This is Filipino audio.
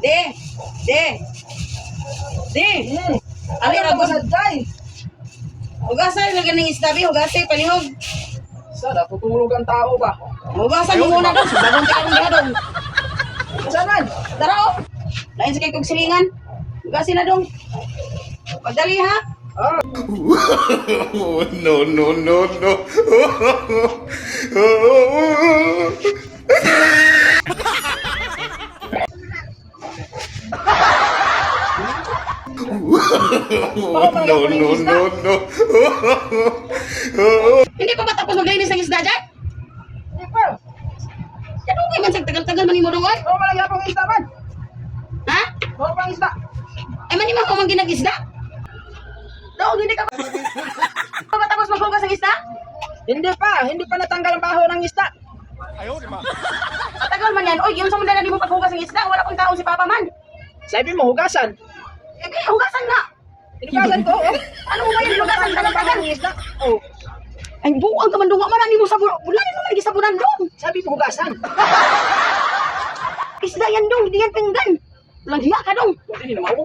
De. De. De. Ali ra gud. Hugasan lagi ning isda bi, hugase palihog. Sana tutulog ang tao ba? Hugasan mo muna dong, bagong karon diha dong. Saan? Tara oh. Lain sa kay kog silingan. Hugasin na dong. Padali ha. No, no, no, no. No, no, no, no. Hindi pa ba tapos maglinis ng isda dyan? Hindi pa. Kadugay man sa tagal-tagal man imo dong oy. Oo, malaya pang isda man. Ha? Oo, pang isda. Ay man ko man ginag-isda. Daw hindi ka ba tapos maghugas ng isda? Hindi pa natanggal ang baho ng isda. Matagal man yan. Oy, yung sa muna na di mo paghugas ng isda, wala pang tao si Papa man. Sabi mo, hugasan. Eh, hugasan nga. Hinugasan ko, oh. Ano mo ba yan? Hugasan ka ng tagal. Ng isda. Oh, Ay, buang ka man dong. Marami mo sabunan. Wala rin naman lagi sabunan dong. sabi mo, hugasan. Isda yan dong. Hindi yan pinggan. Walang hiya ka dong. Hindi na mau.